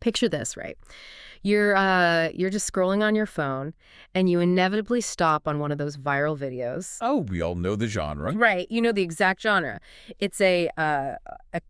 Picture this, right? You're just scrolling on your phone and you inevitably stop on one of those viral videos. Oh, we all know the genre. Right, you know the exact genre. It's a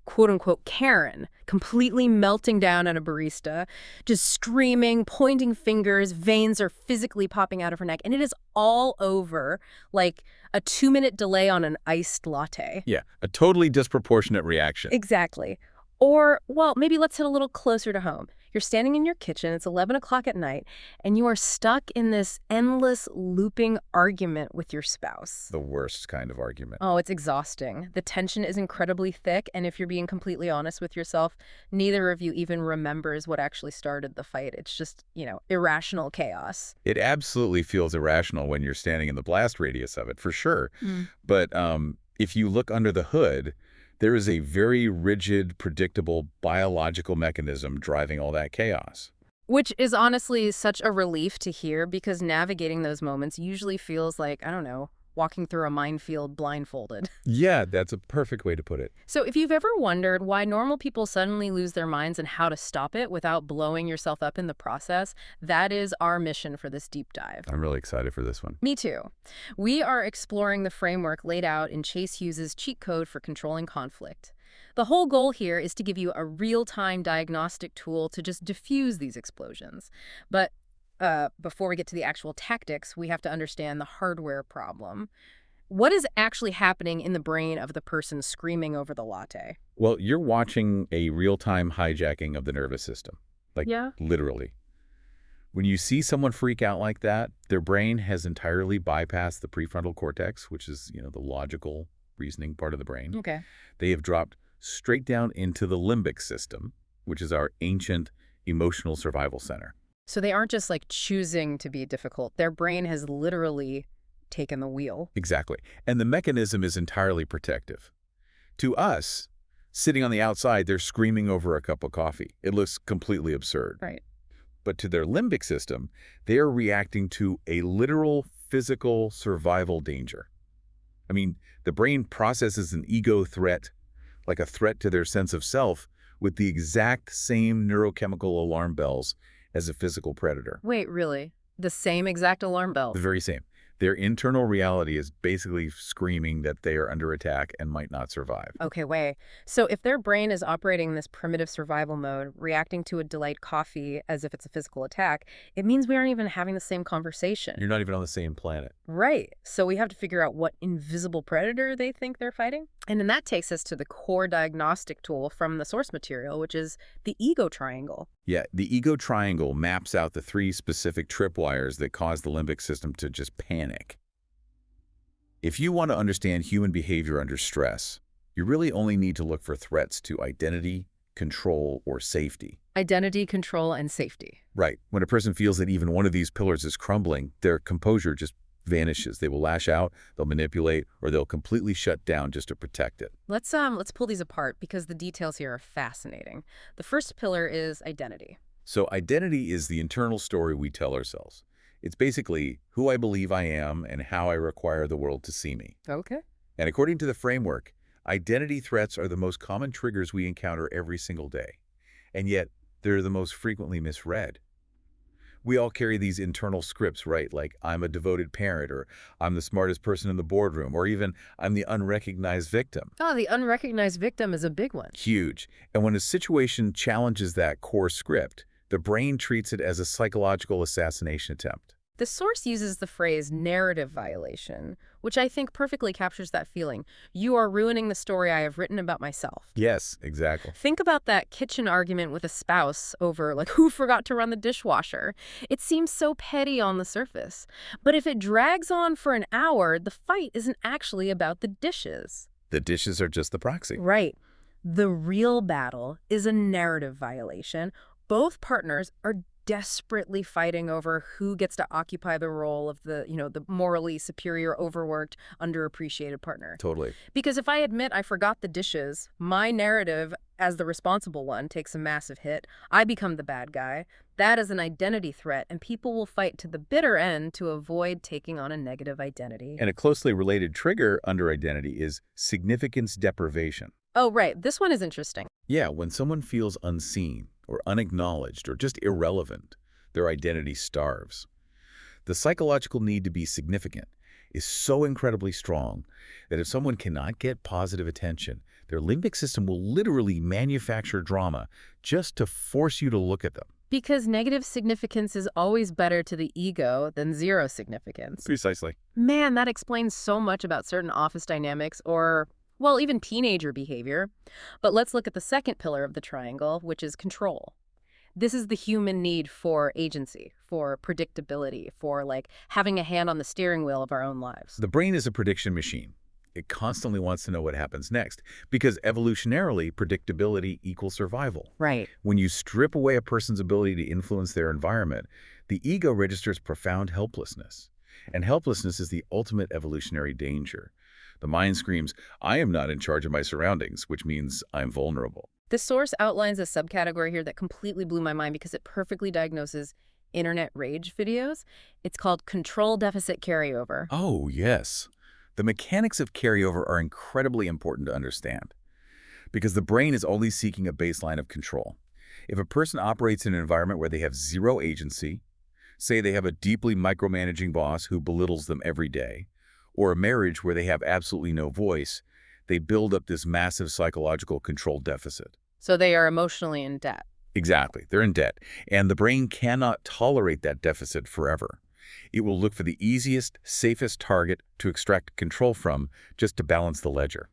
quote-unquote Karen, completely melting down at a barista, just screaming, pointing fingers, veins are physically popping out of her neck, and it is all over like a 2-minute delay on an iced latte. Yeah, a totally disproportionate reaction. Exactly. Or, well, maybe let's hit a little closer to home. You're standing in your kitchen, it's 11 o'clock at night, and you are stuck in this endless looping argument with your spouse. The worst kind of argument. Oh, it's exhausting. The tension is incredibly thick, and if you're being completely honest with yourself, neither of you even remembers what actually started the fight. It's just, irrational chaos. It absolutely feels irrational when you're standing in the blast radius of it, for sure. Mm. But if you look under the hood, there is a very rigid, predictable biological mechanism driving all that chaos. Which is honestly such a relief to hear because navigating those moments usually feels like, I don't know, walking through a minefield blindfolded. Yeah, that's a perfect way to put it. So if you've ever wondered why normal people suddenly lose their minds and how to stop it without blowing yourself up in the process, that is our mission for this deep dive. I'm really excited for this one. Me too. We are exploring the framework laid out in Chase Hughes's cheat code for controlling conflict. The whole goal here is to give you a real-time diagnostic tool to just diffuse these explosions. But before we get to the actual tactics, we have to understand the hardware problem. What is actually happening in the brain of the person screaming over the latte? Well, you're watching a real-time hijacking of the nervous system. Yeah? Literally. When you see someone freak out like that, their brain has entirely bypassed the prefrontal cortex, which is, the logical reasoning part of the brain. Okay. They have dropped straight down into the limbic system, which is our ancient emotional survival center. So they aren't just choosing to be difficult. Their brain has literally taken the wheel. Exactly. And the mechanism is entirely protective. To us, sitting on the outside, they're screaming over a cup of coffee. It looks completely absurd. Right. But to their limbic system, they are reacting to a literal physical survival danger. I mean, the brain processes an ego threat, like a threat to their sense of self, with the exact same neurochemical alarm bells as a physical predator. Wait, really? The same exact alarm bell? The very same. Their internal reality is basically screaming that they are under attack and might not survive. Okay, wait. So if their brain is operating in this primitive survival mode, reacting to a delayed coffee as if it's a physical attack, it means we aren't even having the same conversation. You're not even on the same planet. Right. So we have to figure out what invisible predator they think they're fighting. And then that takes us to the core diagnostic tool from the source material, which is the ego triangle. Yeah, the ego triangle maps out the 3 specific tripwires that cause the limbic system to just panic. If you want to understand human behavior under stress, you really only need to look for threats to identity, control, or safety. Identity, control, and safety. Right. When a person feels that even one of these pillars is crumbling, their composure just vanishes. They will lash out, they'll manipulate, or they'll completely shut down just to protect it. Let's pull these apart because the details here are fascinating. The first pillar is identity. So identity is the internal story we tell ourselves. It's basically who I believe I am and how I require the world to see me. Okay. And according to the framework, identity threats are the most common triggers we encounter every single day. And yet, they're the most frequently misread. We all carry these internal scripts, right? Like, I'm a devoted parent, or I'm the smartest person in the boardroom, or even I'm the unrecognized victim. Oh, the unrecognized victim is a big one. Huge. And when a situation challenges that core script, the brain treats it as a psychological assassination attempt. The source uses the phrase narrative violation, which I think perfectly captures that feeling. You are ruining the story I have written about myself. Yes, exactly. Think about that kitchen argument with a spouse over, who forgot to run the dishwasher. It seems so petty on the surface. But if it drags on for an hour, the fight isn't actually about the dishes. The dishes are just the proxy. Right. The real battle is a narrative violation. Both partners are desperately fighting over who gets to occupy the role of the morally superior, overworked, underappreciated partner. Totally. Because if I admit I forgot the dishes, my narrative as the responsible one takes a massive hit. I become the bad guy. That is an identity threat, and people will fight to the bitter end to avoid taking on a negative identity. And a closely related trigger under identity is significance deprivation. Oh, right. This one is interesting. Yeah, when someone feels unseen or unacknowledged or just irrelevant, their identity starves. The psychological need to be significant is so incredibly strong that if someone cannot get positive attention, their limbic system will literally manufacture drama just to force you to look at them. Because negative significance is always better to the ego than zero significance. Precisely. Man, that explains so much about certain office dynamics or, well, even teenager behavior. But let's look at the second pillar of the triangle, which is control. This is the human need for agency, for predictability, for like having a hand on the steering wheel of our own lives. The brain is a prediction machine. It constantly wants to know what happens next because evolutionarily, predictability equals survival. Right. When you strip away a person's ability to influence their environment, the ego registers profound helplessness. And helplessness is the ultimate evolutionary danger. The mind screams, I am not in charge of my surroundings, which means I'm vulnerable. The source outlines a subcategory here that completely blew my mind because it perfectly diagnoses internet rage videos. It's called control deficit carryover. Oh, yes. The mechanics of carryover are incredibly important to understand because the brain is only seeking a baseline of control. If a person operates in an environment where they have zero agency, say they have a deeply micromanaging boss who belittles them every day, or a marriage where they have absolutely no voice, they build up this massive psychological control deficit. So they are emotionally in debt. Exactly. They're in debt, and the brain cannot tolerate that deficit forever. It will look for the easiest, safest target to extract control from just to balance the ledger.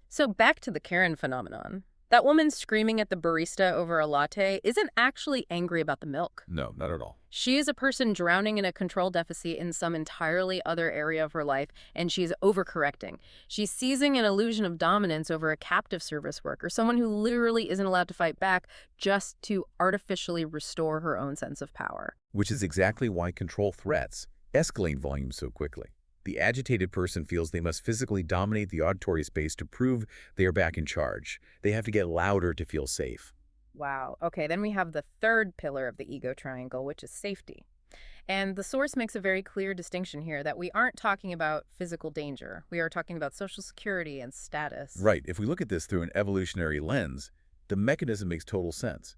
So back to the Karen phenomenon. That woman screaming at the barista over a latte isn't actually angry about the milk. No, not at all. She is a person drowning in a control deficit in some entirely other area of her life, and she's overcorrecting. She's seizing an illusion of dominance over a captive service worker, someone who literally isn't allowed to fight back just to artificially restore her own sense of power. Which is exactly why control threats escalate volume so quickly. The agitated person feels they must physically dominate the auditory space to prove they are back in charge. They have to get louder to feel safe. Wow. Okay, then we have the third pillar of the ego triangle, which is safety. And the source makes a very clear distinction here that we aren't talking about physical danger. We are talking about social security and status. Right. If we look at this through an evolutionary lens, the mechanism makes total sense.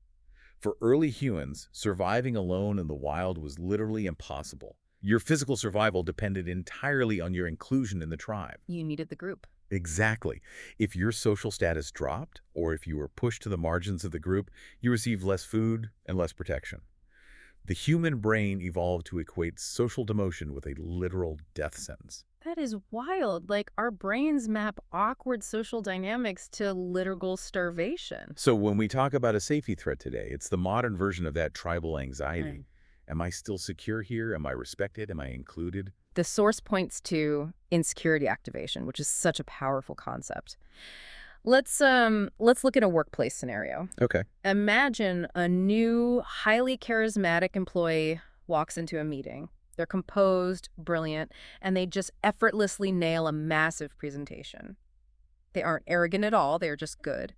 For early humans, surviving alone in the wild was literally impossible. Your physical survival depended entirely on your inclusion in the tribe. You needed the group. Exactly. If your social status dropped, or if you were pushed to the margins of the group, you received less food and less protection. The human brain evolved to equate social demotion with a literal death sentence. That is wild. Like, our brains map awkward social dynamics to literal starvation. So when we talk about a safety threat today, it's the modern version of that tribal anxiety. Am I still secure here? Am I respected? Am I included? The source points to insecurity activation, which is such a powerful concept. Let's look at a workplace scenario. Okay. Imagine a new, highly charismatic employee walks into a meeting. They're composed, brilliant, and they just effortlessly nail a massive presentation. They aren't arrogant at all, they're just good.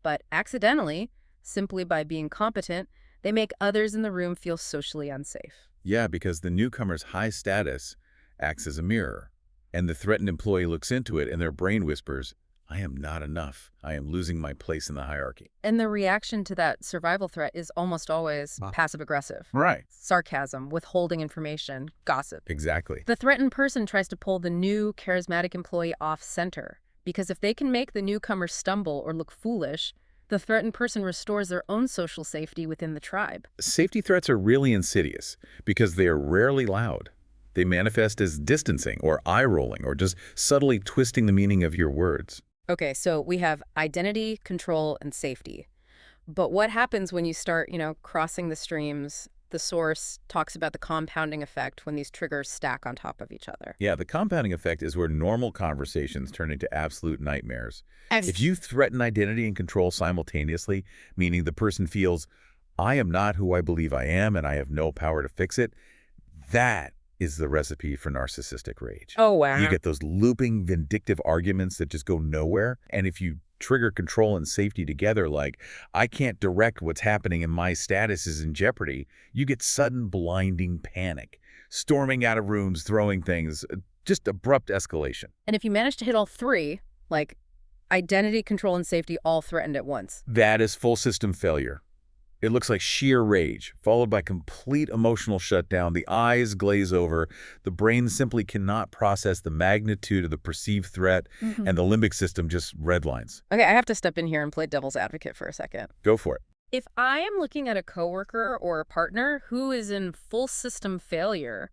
But accidentally, simply by being competent, they make others in the room feel socially unsafe. Yeah, because the newcomer's high status acts as a mirror, and the threatened employee looks into it and their brain whispers, I am not enough. I am losing my place in the hierarchy. And the reaction to that survival threat is almost always passive-aggressive. Right. Sarcasm, withholding information, gossip. Exactly. The threatened person tries to pull the new, charismatic employee off center, because if they can make the newcomer stumble or look foolish, the threatened person restores their own social safety within the tribe. Safety threats are really insidious because they are rarely loud. They manifest as distancing or eye-rolling or just subtly twisting the meaning of your words. Okay, so we have identity, control, and safety. But what happens when you start, crossing the streams? The source talks about the compounding effect when these triggers stack on top of each other. Yeah, the compounding effect is where normal conversations turn into absolute nightmares. If you threaten identity and control simultaneously, meaning the person feels, I am not who I believe I am and I have no power to fix it, that is the recipe for narcissistic rage. Oh, wow. You get those looping, vindictive arguments that just go nowhere. And if you trigger control and safety together, like, I can't direct what's happening and my status is in jeopardy, you get sudden, blinding panic, storming out of rooms, throwing things, just abrupt escalation. And if you manage to hit all three, like identity, control, and safety all threatened at once. That is full system failure. It looks like sheer rage, followed by complete emotional shutdown. The eyes glaze over. The brain simply cannot process the magnitude of the perceived threat, Hmm. and the limbic system just redlines. Okay, I have to step in here and play devil's advocate for a second. Go for it. If I am looking at a coworker or a partner who is in full system failure,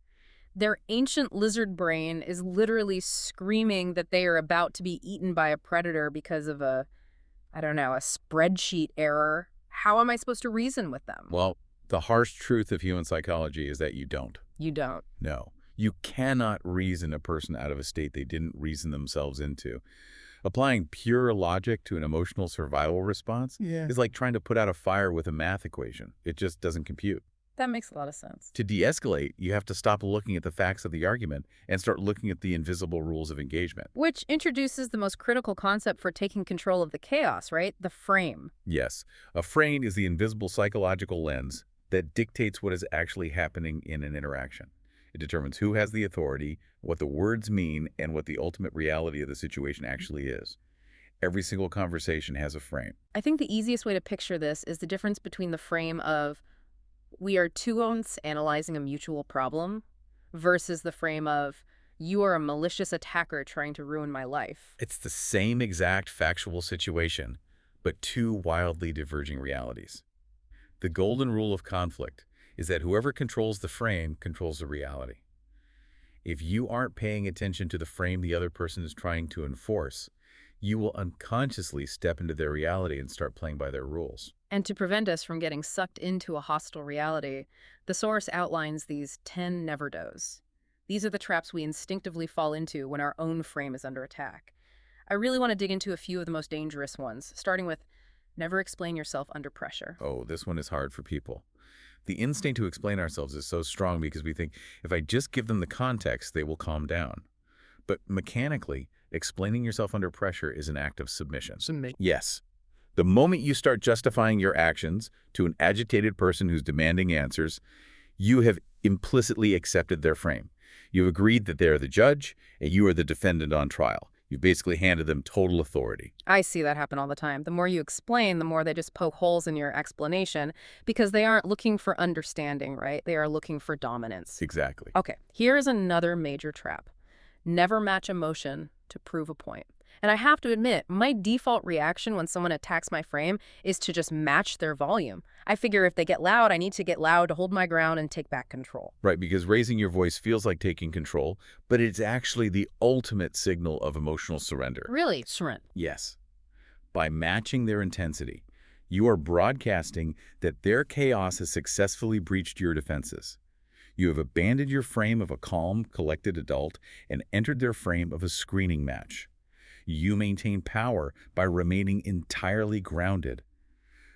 their ancient lizard brain is literally screaming that they are about to be eaten by a predator because of I don't know, a spreadsheet error. How am I supposed to reason with them? Well, the harsh truth of human psychology is that you don't. You don't. No. You cannot reason a person out of a state they didn't reason themselves into. Applying pure logic to an emotional survival response is like trying to put out a fire with a math equation. It just doesn't compute. That makes a lot of sense. To de-escalate, you have to stop looking at the facts of the argument and start looking at the invisible rules of engagement. Which introduces the most critical concept for taking control of the chaos, right? The frame. Yes, a frame is the invisible psychological lens that dictates what is actually happening in an interaction. It determines who has the authority, what the words mean, and what the ultimate reality of the situation actually is. Every single conversation has a frame. I think the easiest way to picture this is the difference between the frame of we are two owners analyzing a mutual problem versus the frame of you are a malicious attacker trying to ruin my life. It's the same exact factual situation, but two wildly diverging realities. The golden rule of conflict is that whoever controls the frame controls the reality. If you aren't paying attention to the frame the other person is trying to enforce, you will unconsciously step into their reality and start playing by their rules. And to prevent us from getting sucked into a hostile reality, the source outlines these 10 never-dos. These are the traps we instinctively fall into when our own frame is under attack. I really want to dig into a few of the most dangerous ones, starting with never explain yourself under pressure. Oh, this one is hard for people. The instinct to explain ourselves is so strong because we think if I just give them the context, they will calm down. But mechanically, explaining yourself under pressure is an act of submission. Yes. The moment you start justifying your actions to an agitated person who's demanding answers, you have implicitly accepted their frame. You've agreed that they are the judge and you are the defendant on trial. You've basically handed them total authority. I see that happen all the time. The more you explain, the more they just poke holes in your explanation because they aren't looking for understanding, right? They are looking for dominance. Exactly. Okay, here is another major trap. Never match emotion to prove a point. And I have to admit, my default reaction when someone attacks my frame is to just match their volume. I figure if they get loud, I need to get loud to hold my ground and take back control. Right, because raising your voice feels like taking control, but it's actually the ultimate signal of emotional surrender. Really, Surrent. Yes. By matching their intensity, you are broadcasting that their chaos has successfully breached your defenses. You have abandoned your frame of a calm, collected adult and entered their frame of a screening match. You maintain power by remaining entirely grounded.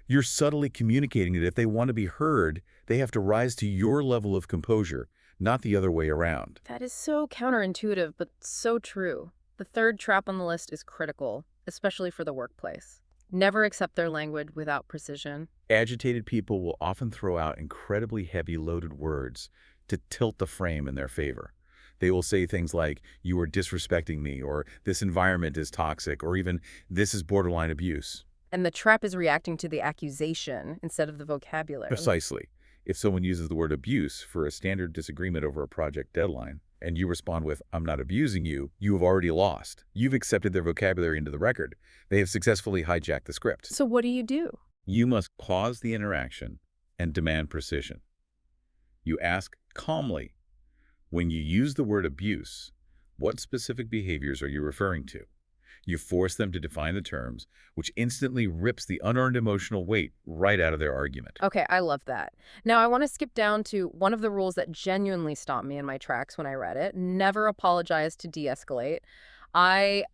You're subtly communicating that if they want to be heard, they have to rise to your level of composure, not the other way around. That is so counterintuitive, but so true. The third trap on the list is critical, especially for the workplace. Never accept their language without precision. Agitated people will often throw out incredibly heavy loaded words to tilt the frame in their favor. They will say things like, you are disrespecting me, or this environment is toxic, or even this is borderline abuse. And the trap is reacting to the accusation instead of the vocabulary. Precisely. If someone uses the word abuse for a standard disagreement over a project deadline, and you respond with, I'm not abusing you, you have already lost. You've accepted their vocabulary into the record. They have successfully hijacked the script. So what do you do? You must pause the interaction and demand precision. You ask calmly, when you use the word abuse, what specific behaviors are you referring to? You force them to define the terms, which instantly rips the unearned emotional weight right out of their argument. Okay, I love that. Now, I want to skip down to one of the rules that genuinely stopped me in my tracks when I read it. Never apologize to de-escalate. I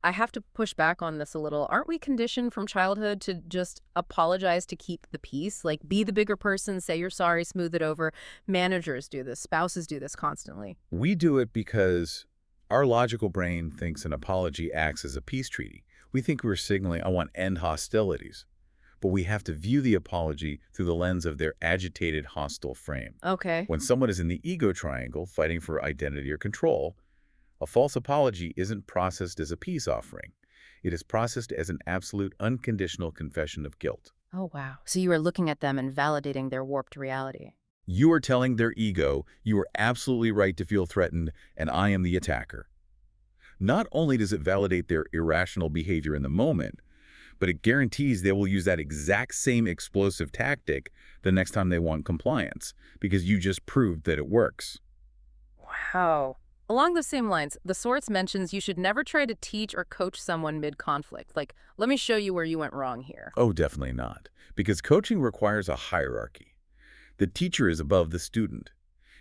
have to push back on this a little. Aren't we conditioned from childhood to just apologize to keep the peace? Like, be the bigger person, say you're sorry, smooth it over. Managers do this. Spouses do this constantly. We do it because our logical brain thinks an apology acts as a peace treaty. We think we're signaling, I want to end hostilities. But we have to view the apology through the lens of their agitated, hostile frame. Okay. When someone is in the ego triangle fighting for identity or control, a false apology isn't processed as a peace offering. It is processed as an absolute, unconditional confession of guilt. Oh, wow. So you are looking at them and validating their warped reality. You are telling their ego, you are absolutely right to feel threatened, and I am the attacker. Not only does it validate their irrational behavior in the moment, but it guarantees they will use that exact same explosive tactic the next time they want compliance, because you just proved that it works. Wow. Along the same lines, the source mentions you should never try to teach or coach someone mid-conflict. Like, let me show you where you went wrong here. Oh, definitely not, because coaching requires a hierarchy. The teacher is above the student.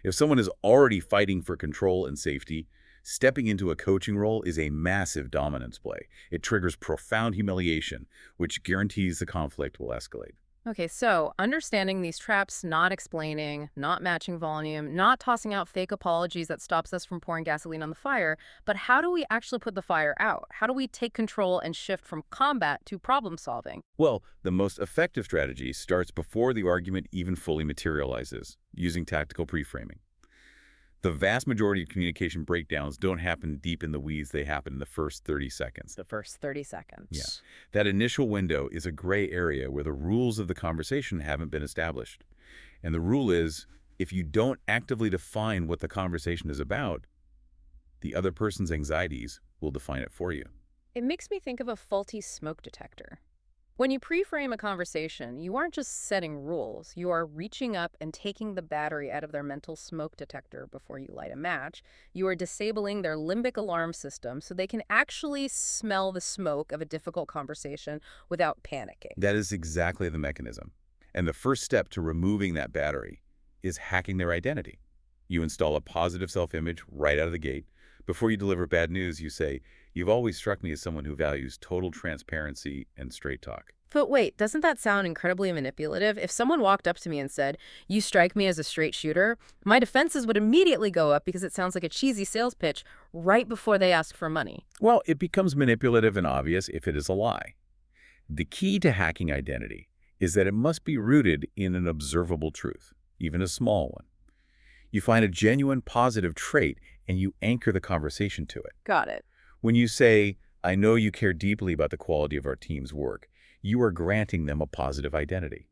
If someone is already fighting for control and safety, stepping into a coaching role is a massive dominance play. It triggers profound humiliation, which guarantees the conflict will escalate. Okay, so understanding these traps, not explaining, not matching volume, not tossing out fake apologies that stops us from pouring gasoline on the fire, but how do we actually put the fire out? How do we take control and shift from combat to problem solving? Well, the most effective strategy starts before the argument even fully materializes, using tactical preframing. The vast majority of communication breakdowns don't happen deep in the weeds, they happen in the first 30 seconds. The first 30 Yeah. seconds. That initial window is a gray area where the rules of the conversation haven't been established. And the rule is, if you don't actively define what the conversation is about, the other person's anxieties will define it for you. It makes me think of a faulty smoke detector. When you pre-frame a conversation, you aren't just setting rules. You are reaching up and taking the battery out of their mental smoke detector before you light a match. You are disabling their limbic alarm system so they can actually smell the smoke of a difficult conversation without panicking. That is exactly the mechanism. And the first step to removing that battery is hacking their identity. You install a positive self-image right out of the gate. Before you deliver bad news, you say, "You've always struck me as someone who values total transparency and straight talk." But wait, doesn't that sound incredibly manipulative? If someone walked up to me and said, "You strike me as a straight shooter," my defenses would immediately go up because it sounds like a cheesy sales pitch right before they ask for money. Well, it becomes manipulative and obvious if it is a lie. The key to hacking identity is that it must be rooted in an observable truth, even a small one. You find a genuine positive trait and you anchor the conversation to it. Got it. When you say, "I know you care deeply about the quality of our team's work," you are granting them a positive identity.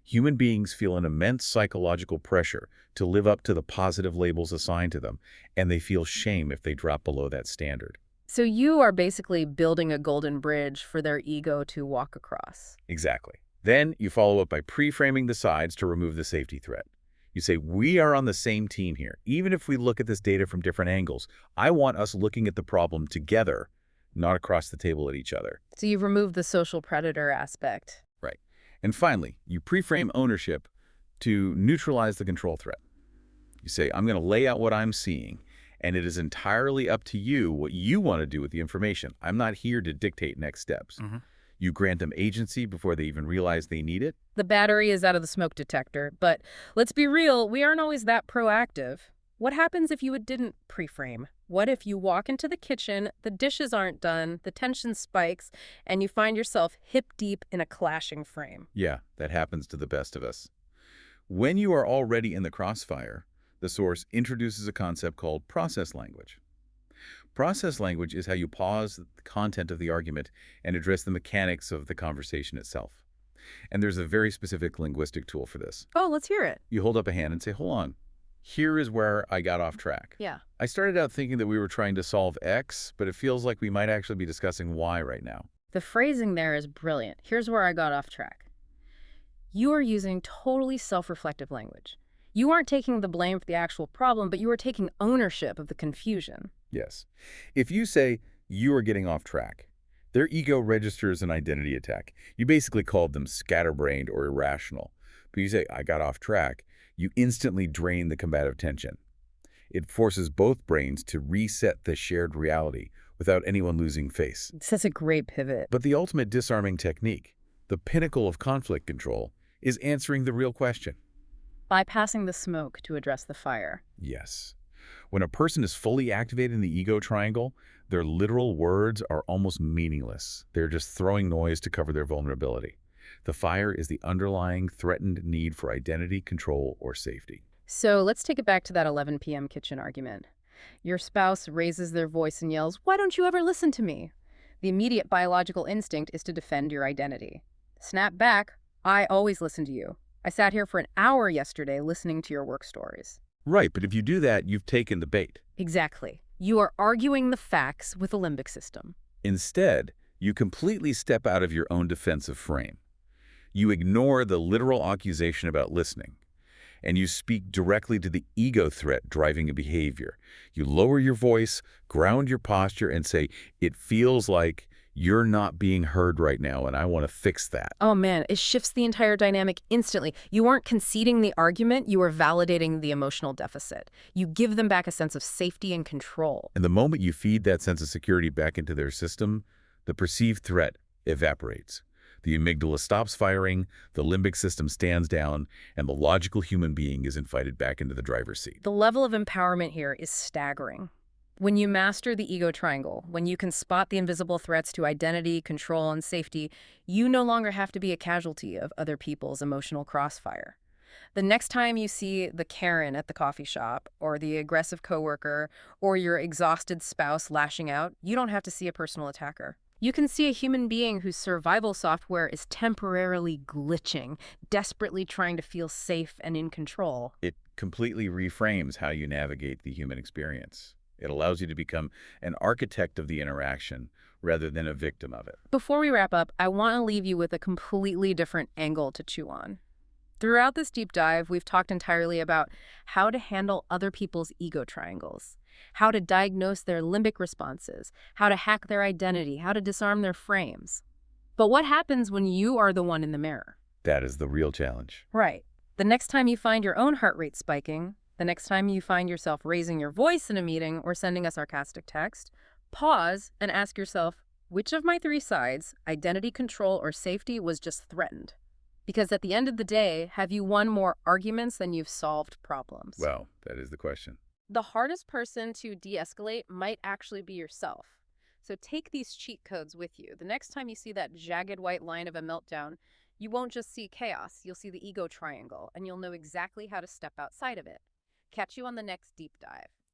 Human beings feel an immense psychological pressure to live up to the positive labels assigned to them, and they feel shame if they drop below that standard. So you are basically building a golden bridge for their ego to walk across. Exactly. Then you follow up by pre-framing the sides to remove the safety threat. You say, "We are on the same team here. Even if we look at this data from different angles, I want us looking at the problem together, not across the table at each other." So you've removed the social predator aspect. Right. And finally, you pre-frame ownership to neutralize the control threat. You say, "I'm going to lay out what I'm seeing, and it is entirely up to you what you want to do with the information. I'm not here to dictate next steps." You grant them agency before they even realize they need it. The battery is out of the smoke detector, but let's be real, we aren't always that proactive. What happens if you didn't pre-frame? What if you walk into the kitchen, the dishes aren't done, the tension spikes, and you find yourself hip deep in a clashing frame? Yeah, that happens to the best of us. When you are already in the crossfire, the source introduces a concept called process language. Process language is how you pause the content of the argument and address the mechanics of the conversation itself. And there's a very specific linguistic tool for this. Oh, let's hear it. You hold up a hand and say, "Hold on, here is where I got off track. Yeah. I started out thinking that we were trying to solve X, but it feels like we might actually be discussing Y right now." The phrasing there is brilliant. Here's where I got off track. You are using totally self-reflective language. You aren't taking the blame for the actual problem, but you are taking ownership of the confusion. Yes. If you say, "You are getting off track," their ego registers an identity attack. You basically called them scatterbrained or irrational. But you say, "I got off track," you instantly drain the combative tension. It forces both brains to reset the shared reality without anyone losing face. That's a great pivot. But the ultimate disarming technique, the pinnacle of conflict control, is answering the real question. Bypassing the smoke to address the fire. Yes. When a person is fully activated in the ego triangle, their literal words are almost meaningless. They're just throwing noise to cover their vulnerability. The fire is the underlying threatened need for identity, control, or safety. So let's take it back to that 11 p.m. kitchen argument. Your spouse raises their voice and yells, "Why don't you ever listen to me?" The immediate biological instinct is to defend your identity. Snap back, I always listen to you. I sat here for an hour yesterday listening to your work stories. Right, but if you do that, you've taken the bait. Exactly. You are arguing the facts with the limbic system. Instead, you completely step out of your own defensive frame. You ignore the literal accusation about listening, and you speak directly to the ego threat driving a behavior. You lower your voice, ground your posture, and say, it feels like you're not being heard right now, and I want to fix that. Oh man, it shifts the entire dynamic instantly. You aren't conceding the argument, you are validating the emotional deficit. You give them back a sense of safety and control. And the moment you feed that sense of security back into their system, the perceived threat evaporates. The amygdala stops firing, the limbic system stands down, and the logical human being is invited back into the driver's seat. The level of empowerment here is staggering. When you master the ego triangle, when you can spot the invisible threats to identity, control, and safety, you no longer have to be a casualty of other people's emotional crossfire. The next time you see the Karen at the coffee shop, or the aggressive coworker, or your exhausted spouse lashing out, you don't have to see a personal attacker. You can see a human being whose survival software is temporarily glitching, desperately trying to feel safe and in control. It completely reframes how you navigate the human experience. It allows you to become an architect of the interaction rather than a victim of it. Before we wrap up, I want to leave you with a completely different angle to chew on. Throughout this deep dive, we've talked entirely about how to handle other people's ego triangles, how to diagnose their limbic responses, how to hack their identity, how to disarm their frames. But what happens when you are the one in the mirror? That is the real challenge. Right. The next time you find your own heart rate spiking, the next time you find yourself raising your voice in a meeting or sending a sarcastic text, pause and ask yourself, which of my three sides, identity, control, or safety, was just threatened? Because at the end of the day, have you won more arguments than you've solved problems? Well, that is the question. The hardest person to de-escalate might actually be yourself. So take these cheat codes with you. The next time you see that jagged white line of a meltdown, you won't just see chaos, you'll see the ego triangle, and you'll know exactly how to step outside of it. Catch you on the next deep dive.